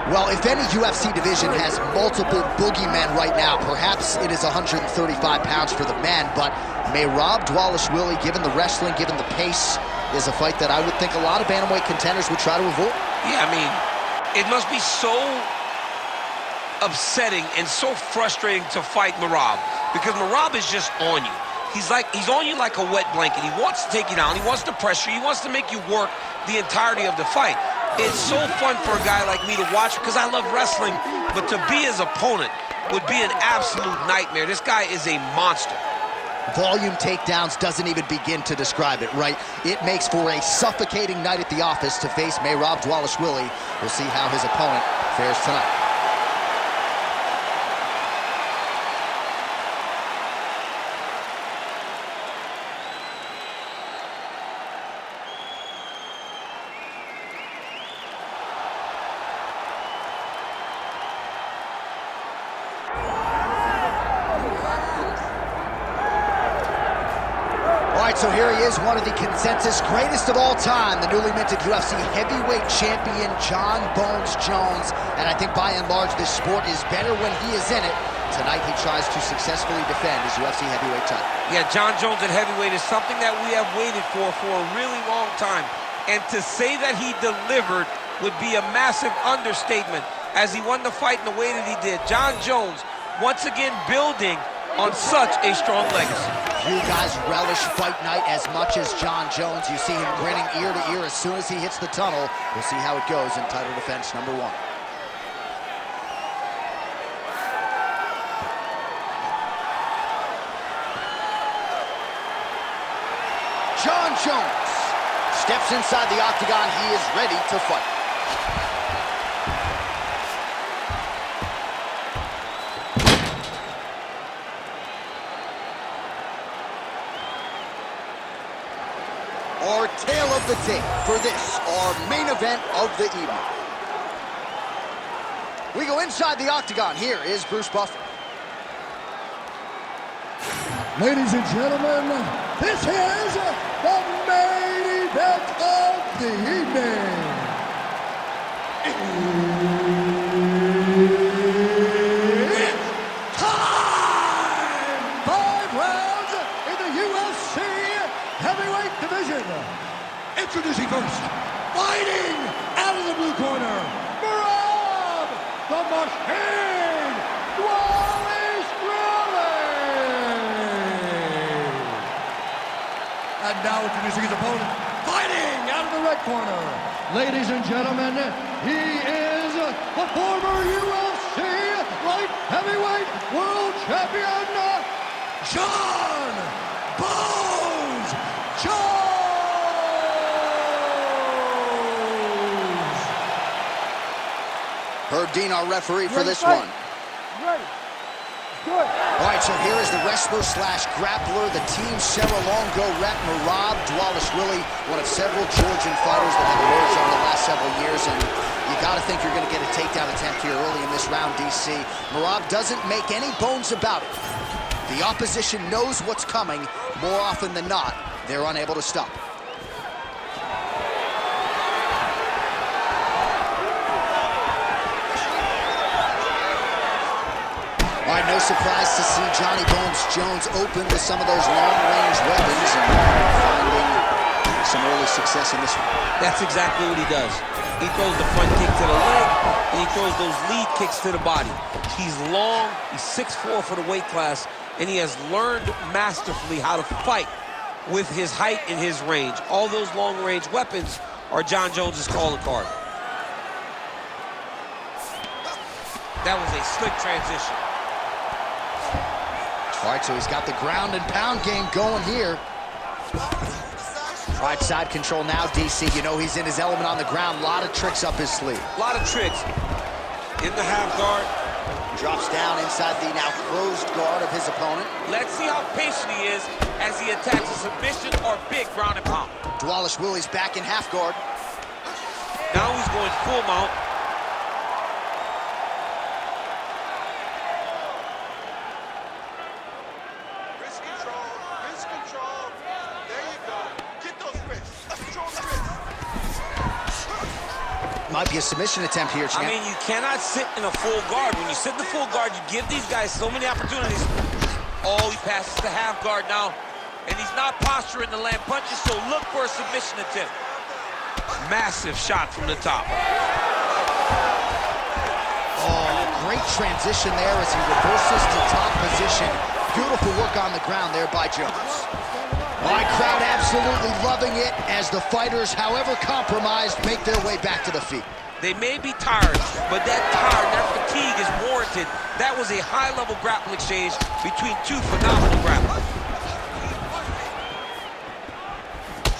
Well, if any UFC division has multiple boogeymen right now, perhaps it is 135 pounds for the men, but Merab Dvalishvili, given the wrestling, given the pace, is a fight that I would think a lot of bantamweight contenders would try to avoid. Yeah, I mean, it must be so upsetting and so frustrating to fight Merab, because Merab is just on you. He's on you like a wet blanket. He wants to take you down. He wants to pressure you. He wants to make you work the entirety of the fight. It's so fun for a guy like me to watch because I love wrestling, but to be his opponent would be an absolute nightmare. This guy is a monster. Volume takedowns doesn't even begin to describe it, right? It makes for a suffocating night at the office to face Merab Dvalishvili. We'll see how his opponent fares tonight. So here he is, one of the consensus greatest of all time, the newly minted UFC heavyweight champion, Jon Bones Jones. And I think by and large, this sport is better when he is in it. Tonight, he tries to successfully defend his UFC heavyweight title. Yeah, Jon Jones at heavyweight is something that we have waited for a really long time. And to say that he delivered would be a massive understatement as he won the fight in the way that he did. Jon Jones, once again, building on such a strong legacy. You guys relish fight night as much as Jon Jones. You see him grinning ear to ear as soon as he hits the tunnel. We'll see how it goes in title defense number 1. Jon Jones steps inside the octagon. He is ready to fight. Our tale of the tape for this, our main event of the evening. We go inside the octagon. Here is Bruce Buffer. Ladies and gentlemen, this is the main event of the evening. It's time! 5 rounds in the UFC heavyweight division. Introducing first, fighting out of the blue corner, Merab, the Machine, Dvalishvili. And now introducing his opponent, fighting out of the red corner. Ladies and gentlemen, he is the former UFC light heavyweight world champion, Jon Bones Jones. Herb Dean, our referee for this one. Ready. Good. All right, so here is the wrestler slash grappler, the Team Serra-Longo rep, Merab Dvalishvili, one of several Georgian fighters that have emerged over the last several years, and you got to think you're going to get a takedown attempt here early in this round, DC. Merab doesn't make any bones about it. The opposition knows what's coming. More often than not, they're unable to stop. All right, no surprise to see Johnny Bones Jones open with some of those long-range weapons and finding some early success in this one. That's exactly what he does. He throws the front kick to the leg, and he throws those lead kicks to the body. He's long, he's 6'4" for the weight class, and he has learned masterfully how to fight with his height and his range. All those long-range weapons are Jon Jones's calling card. That was a slick transition. All right, so he's got the ground and pound game going here. All right, side control now, DC. You know he's in his element on the ground. A lot of tricks up his sleeve. A lot of tricks. In the half guard. Drops down inside the now closed guard of his opponent. Let's see how patient he is as he attacks a submission or big ground and pound. Dvalishvili's back in half guard. Now he's going full mount. Might be a submission attempt here, champ. I mean, you cannot sit in a full guard. When you sit in the full guard, you give these guys so many opportunities. Oh, he passes the half guard now. And he's not posturing to land punches, so look for a submission attempt. Massive shot from the top. Oh, great transition there as he reverses to top position. Beautiful work on the ground there by Jones. My crowd absolutely loving it as the fighters, however compromised, make their way back to the feet. They may be tired, but that fatigue is warranted. That was a high-level grappling exchange between two phenomenal grapplers.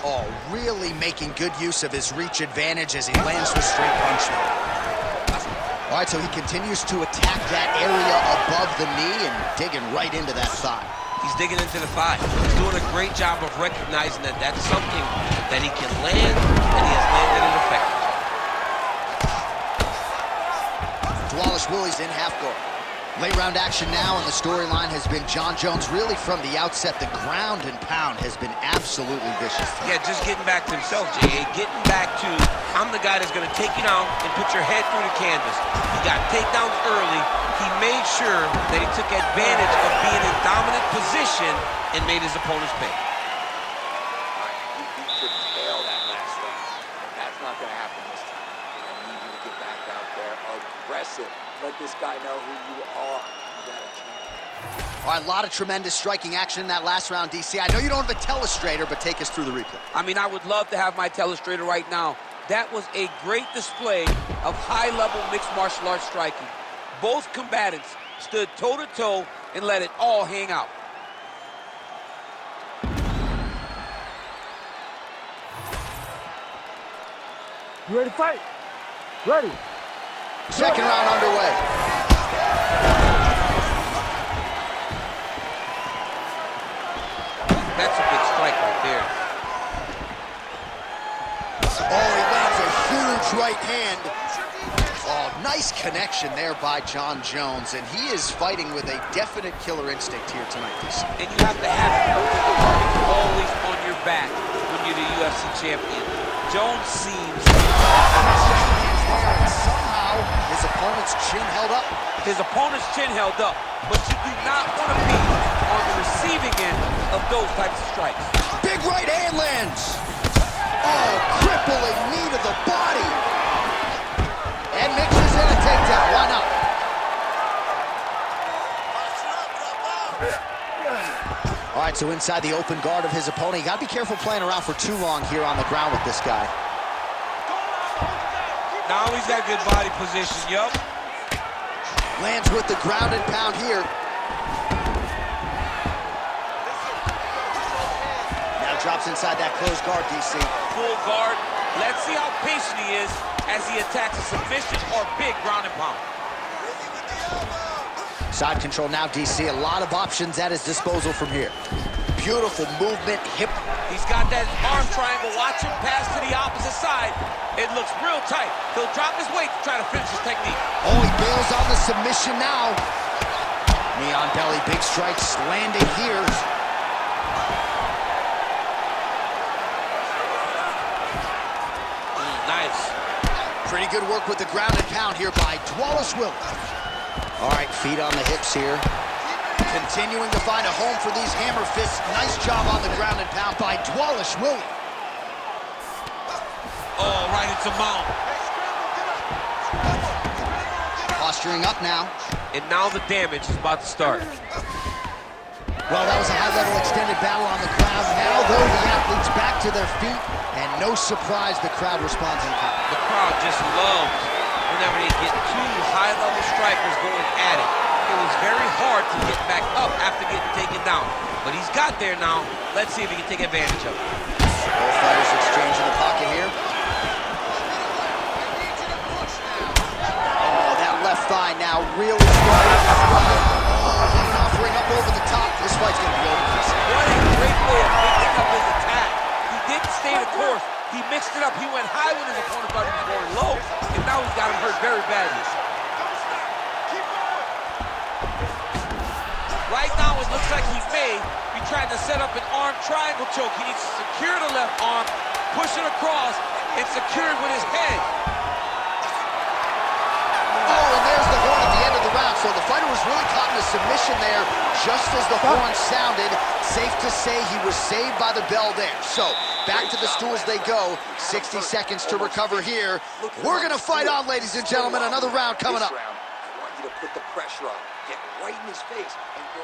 Oh, really making good use of his reach advantage as he lands the straight punch there. All right, so he continues to attack that area above the knee and digging right into that thigh. He's digging into the thigh. He's doing a great job of recognizing that that's something that he can land, and he has landed it effectively. Dvalishvili's in half guard. Late round action now, and the storyline has been Jon Jones really from the outset. The ground and pound has been absolutely vicious. Yeah, just getting back to himself, J.A. Getting back to, I'm the guy that's going to take you down and put your head through the canvas. He got takedowns early. He made sure that he took advantage of being in dominant position and made his opponents pay. He should fail that last round. That's not going to happen this time. I need you to get back out there aggressive. Let this guy know who you are. You got a chance. All right, a lot of tremendous striking action in that last round, DC. I know you don't have a telestrator, but take us through the replay. I mean, I would love to have my telestrator right now. That was a great display of high-level mixed martial arts striking. Both combatants stood toe-to-toe and let it all hang out. You ready to fight? Ready. Second round underway. That's a big strike right there. Oh, he lands a huge right hand. Oh, nice connection there by Jon Jones, and he is fighting with a definite killer instinct here tonight, DC. And you have to have it always on your back when you're the UFC champion. Jones seems... Somehow, his opponent's chin held up. His opponent's chin held up, but you do not want to be on the receiving end of those types of strikes. Big right hand lands. Oh, crippling knee to the body. And mixes in a takedown. Why not? All right, so inside the open guard of his opponent. You got to be careful playing around for too long here on the ground with this guy. Now he's got good body position, yup. Lands with the ground and pound here. Now drops inside that closed guard, DC. Full guard. Let's see how patient he is as he attacks a submission or big ground and pound. Side control now, DC. A lot of options at his disposal from here. Beautiful movement, hip. He's got that arm triangle. Watch him pass to the opposite side. It looks real tight. He'll drop his weight to try to finish his technique. Oh, he bails on the submission now. Knee on belly, big strikes landing here. Nice. Pretty good work with the ground and pound here by Dvalishvili. All right, feet on the hips here. Continuing to find a home for these hammer fists. Nice job on the ground and pound by Dvalishvili. Oh, right into mount. Posturing up now. And now the damage is about to start. Well, that was a high-level extended battle on the ground. Now, though, the athletes back to their feet, and no surprise the crowd responds in kind. The crowd just loves whenever they get two high-level strikers going at it. It was very hard to get back up after getting taken down. But he's got there now. Let's see if he can take advantage of it. Both fighters exchange in the pocket here. Oh, that left thigh now really strong. Offering up over the top. This fight's going to be over. What a great way of mixing up his attack. He didn't stay the course. He mixed it up. He went high when his opponent thought he was going low. And now he's got him hurt very badly. Right now, it looks like he may be trying to set up an arm triangle choke. He needs to secure the left arm, push it across, and secure it with his head. just as the horn sounded, safe to say he was saved by the bell there. So, back to the stools they go. 60 seconds to recover here. We're going to fight on, ladies and gentlemen. Another round coming up. I want you to put the pressure on. Get right in his face and go.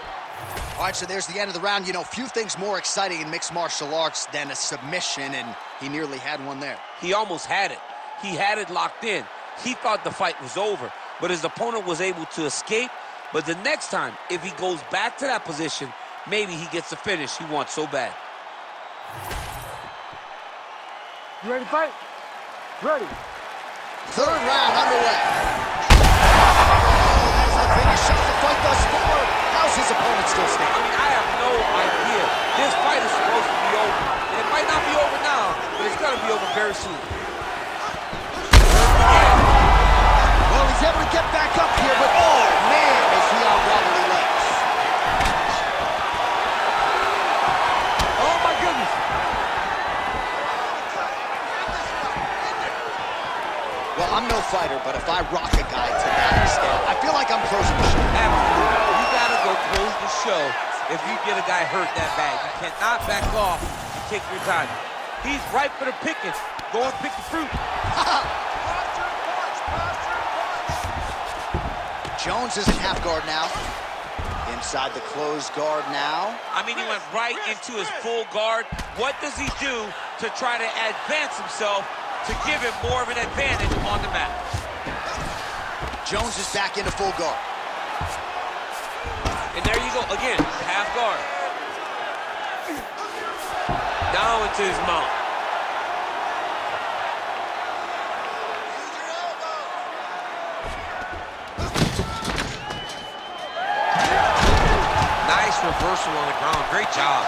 All right, so there's the end of the round. You know, few things more exciting in mixed martial arts than a submission, and he nearly had one there. He almost had it. He had it locked in. He thought the fight was over, but his opponent was able to escape. But the next time, if he goes back to that position, maybe he gets the finish he wants so bad. You ready to fight? Ready. Third round underway. As the finish of the fight thus far, how's his opponent still I standing? mean, I have no idea. This fight is supposed to be over. And it might not be over now, but it's going to be over very soon. Well, he's able to get back up here, but oh, man, is he on wobbly legs. Oh, my goodness. Well, I'm no fighter, but if I rock a guy to that extent, I feel like I'm closing the show. Absolutely. You got to go close the show if you get a guy hurt that bad. You cannot back off and take your time. He's ripe for the picking. Go and pick the fruit. Jones is in half guard now. Inside the closed guard now. I mean, he went right into his full guard. What does he do to try to advance himself to give him more of an advantage on the mat? Jones is back into full guard. And there you go, again, half guard. Now into his mount. Nice reversal on the ground, great job.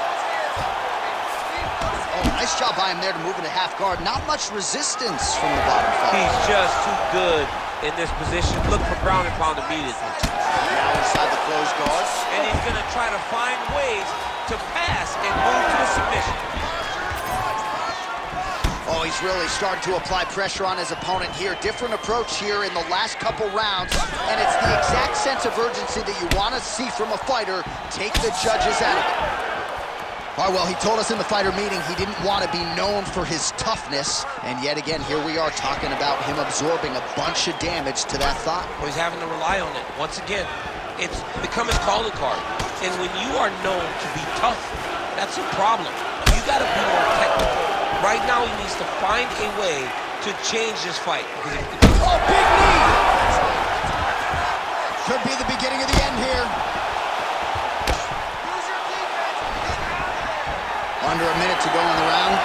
Oh, nice job by him there to move into half guard. Not much resistance from the bottom fighter. He's just too good in this position. Look for ground and pound immediately. Now inside the closed guard. And he's going to try to find ways to pass and move to a submission. Oh, he's really starting to apply pressure on his opponent here. Different approach here in the last couple rounds, and it's the exact sense of urgency that you want to see from a fighter. Take the judges out of it. All right, well, he told us in the fighter meeting he didn't want to be known for his toughness, and yet again, here we are talking about him absorbing a bunch of damage to that thigh. Well, he's having to rely on it. Once again, it's become his calling card. And when you are known to be tough, that's a problem. You got to be more technical. Right now, he needs to find a way to change this fight. Oh, big knee! Could be the beginning of the end here. Under a minute to go in the round.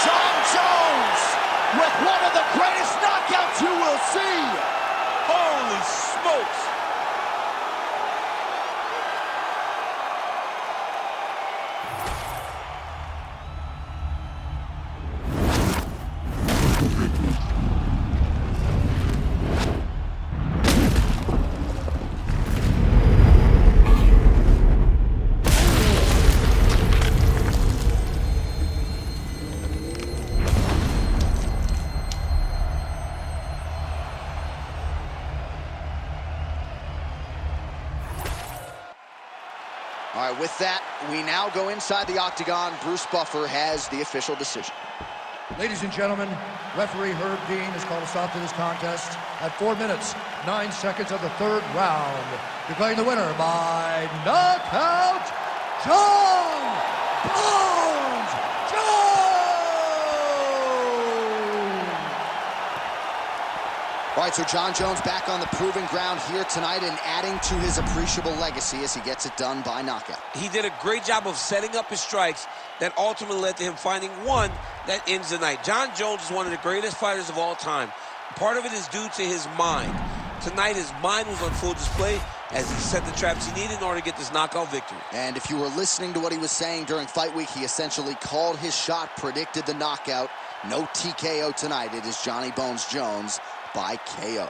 John Jones with one of the greatest knockouts you will see. Holy smokes! All right, with that, we now go inside the octagon. Bruce Buffer has the official decision. Ladies and gentlemen, referee Herb Dean has called a stop to this contest at 4 minutes, 9 seconds of the third round, declaring the winner by knockout, John Bones Jones! All right, so John Jones back on the proving ground here tonight and adding to his appreciable legacy as he gets it done by knockout. He did a great job of setting up his strikes that ultimately led to him finding one that ends the night. John Jones is one of the greatest fighters of all time. Part of it is due to his mind. Tonight, his mind was on full display as he set the traps he needed in order to get this knockout victory. And if you were listening to what he was saying during fight week, he essentially called his shot, predicted the knockout. No TKO tonight. It is Johnny Bones Jones by KO.